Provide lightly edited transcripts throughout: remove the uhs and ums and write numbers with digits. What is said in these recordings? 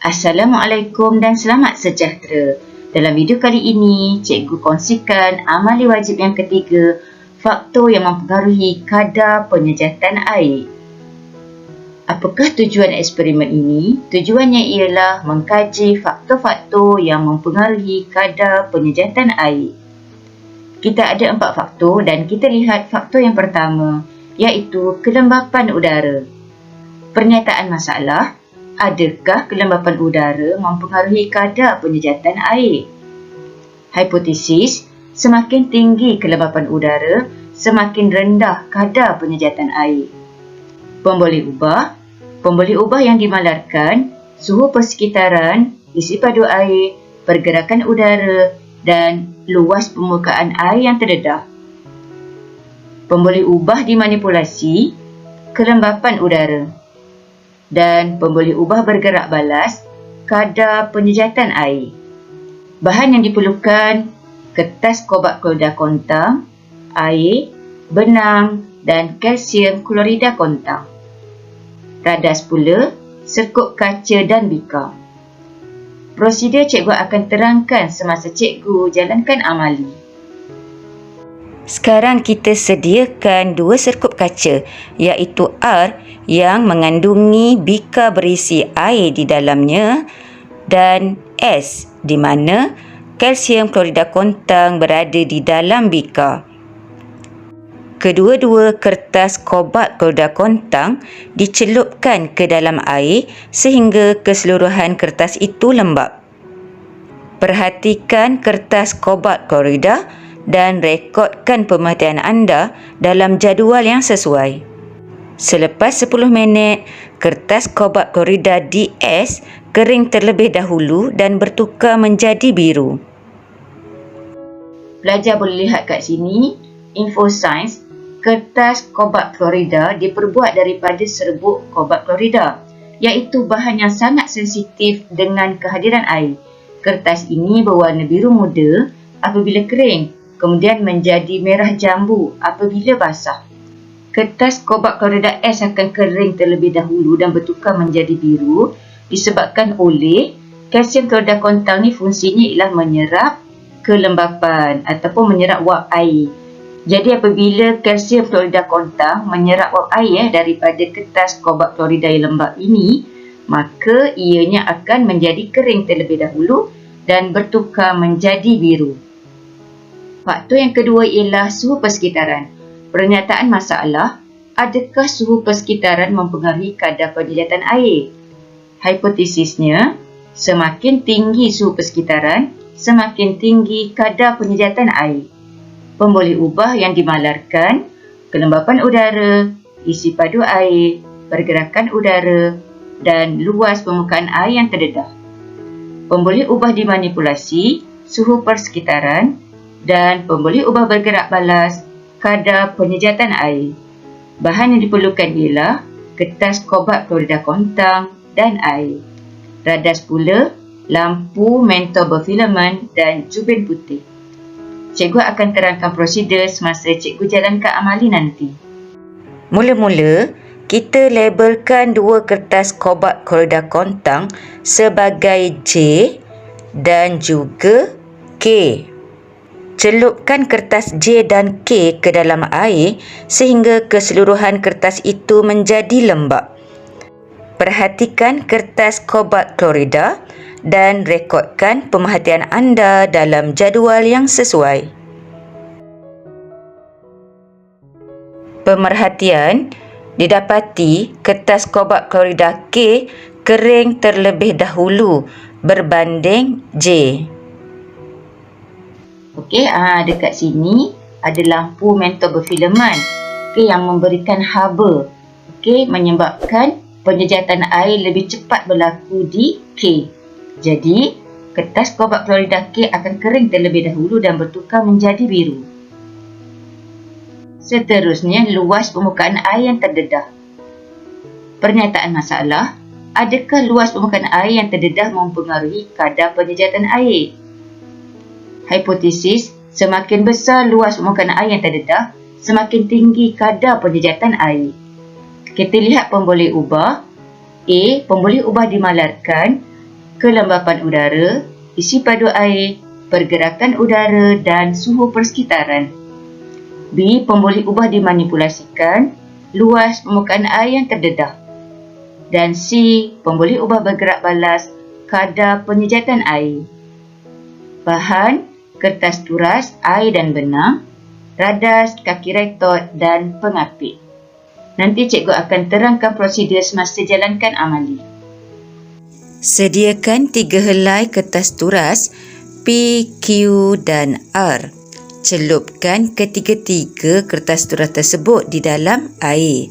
Assalamualaikum dan selamat sejahtera. Dalam video kali ini, cikgu kongsikan amali wajib yang ketiga, faktor yang mempengaruhi kadar penyejatan air. Apakah tujuan eksperimen ini? Tujuannya ialah mengkaji faktor-faktor yang mempengaruhi kadar penyejatan air. Kita ada 4 faktor dan kita lihat faktor yang pertama, iaitu kelembapan udara. Pernyataan masalah, adakah kelembapan udara mempengaruhi kadar penyejatan air? Hipotesis, semakin tinggi kelembapan udara, semakin rendah kadar penyejatan air. Pemboleh ubah yang dimalarkan, suhu persekitaran, isi padu air, pergerakan udara dan luas permukaan air yang terdedah. Pemboleh ubah dimanipulasi, kelembapan udara. Dan pemboleh ubah bergerak balas, kadar penyejatan air. Bahan yang diperlukan, kertas kobat klorida kontang, air, benang dan kalsium klorida kontang. Radas pula, sekop kaca dan bika. Prosedur cikgu akan terangkan semasa cikgu jalankan amali. Sekarang kita sediakan 2 serkup kaca, iaitu R yang mengandungi bika berisi air di dalamnya dan S di mana kalsium klorida kontang berada di dalam bika. Kedua-dua kertas kobat klorida kontang dicelupkan ke dalam air sehingga keseluruhan kertas itu lembab. Perhatikan kertas kobat klorida dan rekodkan pemerhatian anda dalam jadual yang sesuai. Selepas 10 minit, kertas kobat klorida DS kering terlebih dahulu dan bertukar menjadi biru. Pelajar boleh lihat kat sini, info sains, kertas kobat klorida diperbuat daripada serbuk kobat klorida, iaitu bahan yang sangat sensitif dengan kehadiran air. Kertas ini berwarna biru muda apabila kering, kemudian menjadi merah jambu apabila basah. Kertas kobat klorida S akan kering terlebih dahulu dan bertukar menjadi biru disebabkan oleh kalsium klorida kontang ni fungsinya ialah menyerap kelembapan ataupun menyerap wap air. Jadi apabila kalsium klorida kontang menyerap wap air daripada kertas kobat klorida yang lembab ini, maka ianya akan menjadi kering terlebih dahulu dan bertukar menjadi biru. Faktor yang kedua ialah suhu persekitaran. Pernyataan masalah, adakah suhu persekitaran mempengaruhi kadar penyejatan air? Hipotesisnya, semakin tinggi suhu persekitaran, semakin tinggi kadar penyejatan air. Pemboleh ubah yang dimalarkan, kelembapan udara, isi padu air, pergerakan udara dan luas permukaan air yang terdedah. Pemboleh ubah dimanipulasi, suhu persekitaran dan pemboleh ubah bergerak balas, kadar penyejatan air. Bahan yang diperlukan ialah kertas kobat klorida kontang dan air. Radas pula, lampu mentol berfilamen dan jubin putih. Cikgu akan terangkan prosedur semasa cikgu jalankan amali nanti. Mula-mula, kita labelkan 2 kertas kobat klorida kontang sebagai J dan juga K. Celupkan kertas J dan K ke dalam air sehingga keseluruhan kertas itu menjadi lembab. Perhatikan kertas kobat klorida dan rekodkan pemerhatian anda dalam jadual yang sesuai. Pemerhatian, didapati kertas kobat klorida K kering terlebih dahulu berbanding J. Okey, dekat sini ada lampu mentol berfilamen yang memberikan haba, menyebabkan penyejatan air lebih cepat berlaku di K. Jadi, kertas kobat klorida K akan kering terlebih dahulu dan bertukar menjadi biru. Seterusnya, luas permukaan air yang terdedah. Pernyataan masalah, adakah luas permukaan air yang terdedah mempengaruhi kadar penyejatan air? Hipotesis, semakin besar luas permukaan air yang terdedah, semakin tinggi kadar penyejatan air. Kita lihat pemboleh ubah. A. Pemboleh ubah dimalarkan, kelembapan udara, isi padu air, pergerakan udara dan suhu persekitaran. B. Pemboleh ubah dimanipulasikan, luas permukaan air yang terdedah. Dan C. Pemboleh ubah bergerak balas, kadar penyejatan air. Bahan, kertas turas, air dan benang, radas, kaki retort dan pengapit. Nanti cikgu akan terangkan prosedur semasa jalankan amali. Sediakan 3 helai kertas turas P, Q dan R. Celupkan ketiga-tiga kertas turas tersebut di dalam air.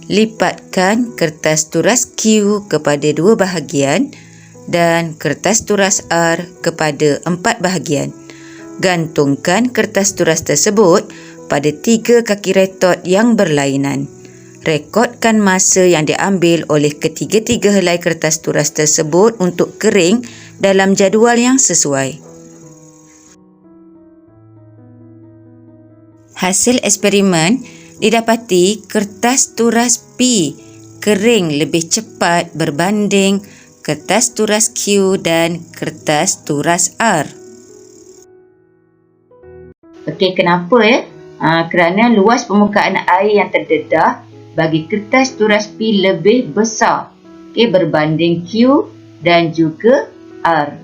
Lipatkan kertas turas Q kepada 2 bahagian dan kertas turas R kepada 4 bahagian. Gantungkan kertas turas tersebut pada 3 kaki retort yang berlainan. Rekodkan masa yang diambil oleh ketiga-tiga helai kertas turas tersebut untuk kering dalam jadual yang sesuai. Hasil eksperimen didapati kertas turas P kering lebih cepat berbanding kertas turas Q dan kertas turas R. Okey, kenapa ya? Kerana luas permukaan air yang terdedah bagi kertas turas P lebih besar berbanding Q dan juga R.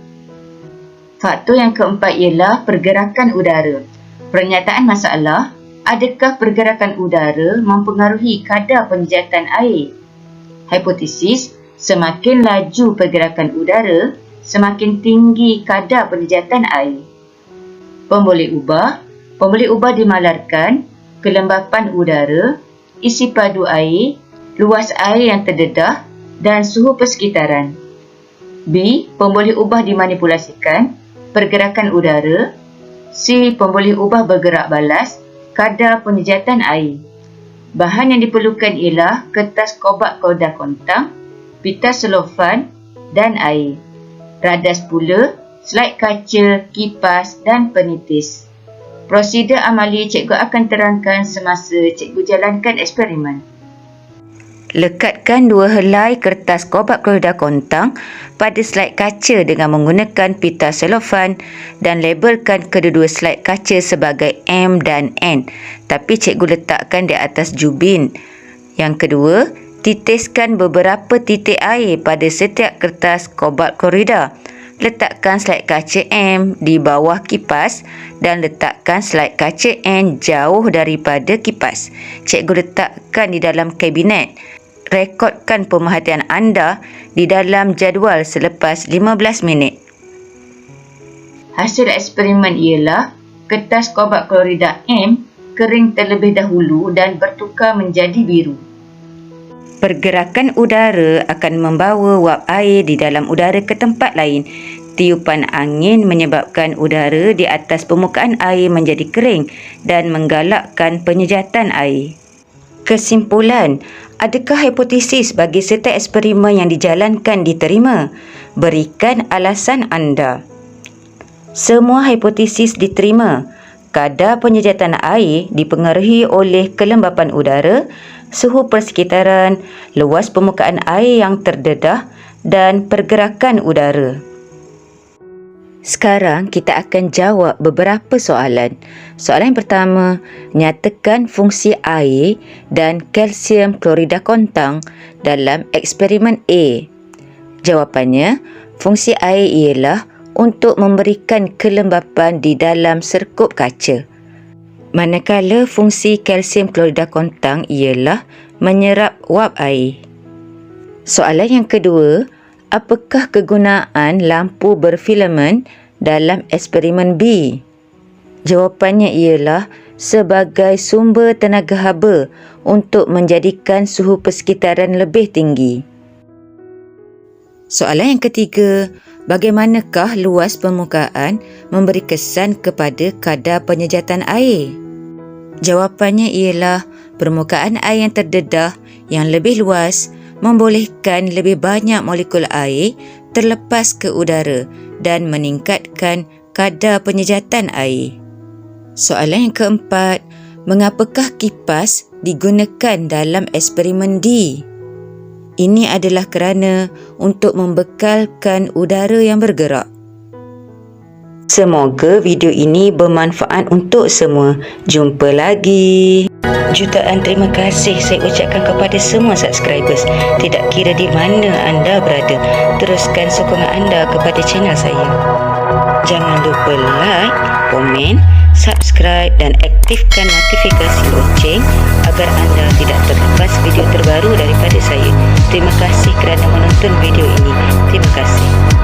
Faktor yang keempat ialah pergerakan udara. Pernyataan masalah, adakah pergerakan udara mempengaruhi kadar penyejatan air? Hipotesis, semakin laju pergerakan udara, semakin tinggi kadar penyejatan air. Pemboleh ubah dimalarkan, kelembapan udara, isi padu air, luas air yang terdedah dan suhu persekitaran. B. Pemboleh ubah dimanipulasikan, pergerakan udara. C. Pemboleh ubah bergerak balas, kadar penyejatan air. Bahan yang diperlukan ialah kertas kobak koda kontang, pita selofan dan air. Radas pula, slide kaca, kipas dan penitis. Prosedur amali cikgu akan terangkan semasa cikgu jalankan eksperimen. Lekatkan 2 helai kertas kobak klorida kontang pada slide kaca dengan menggunakan pita selofan dan labelkan kedua-dua slide kaca sebagai M dan N, tapi cikgu letakkan di atas jubin. Yang kedua, titiskan beberapa titik air pada setiap kertas kobak klorida. Letakkan slide kaca M di bawah kipas dan letakkan slide kaca N jauh daripada kipas. Cikgu letakkan di dalam kabinet. Rekodkan pemerhatian anda di dalam jadual selepas 15 minit. Hasil eksperimen ialah kertas kobak klorida M kering terlebih dahulu dan bertukar menjadi biru. Pergerakan udara akan membawa wap air di dalam udara ke tempat lain. Tiupan angin menyebabkan udara di atas permukaan air menjadi kering dan menggalakkan penyejatan air. Kesimpulan, adakah hipotesis bagi setiap eksperimen yang dijalankan diterima? Berikan alasan anda. Semua hipotesis diterima. Kadar penyejatan air dipengaruhi oleh kelembapan udara, suhu persekitaran, luas permukaan air yang terdedah dan pergerakan udara. Sekarang kita akan jawab beberapa soalan. Soalan yang pertama, nyatakan fungsi air dan kalsium klorida kontang dalam eksperimen A. Jawapannya, fungsi air ialah untuk memberikan kelembapan di dalam serkup kaca. Manakala fungsi kalsium klorida kontang ialah menyerap wap air. Soalan yang kedua, apakah kegunaan lampu berfilamen dalam eksperimen B? Jawapannya ialah sebagai sumber tenaga haba untuk menjadikan suhu persekitaran lebih tinggi. Soalan yang ketiga, bagaimanakah luas permukaan memberi kesan kepada kadar penyejatan air? Jawapannya ialah permukaan air yang terdedah yang lebih luas membolehkan lebih banyak molekul air terlepas ke udara dan meningkatkan kadar penyejatan air. Soalan yang keempat, mengapakah kipas digunakan dalam eksperimen D? Ini adalah kerana untuk membekalkan udara yang bergerak. Semoga video ini bermanfaat untuk semua. Jumpa lagi. Jutaan terima kasih saya ucapkan kepada semua subscribers. Tidak kira di mana anda berada, teruskan sokongan anda kepada channel saya. Jangan lupa like, komen, subscribe dan aktifkan notifikasi loceng agar anda tidak terlepas video terbaru daripada saya. Terima kasih kerana menonton video ini. Terima kasih.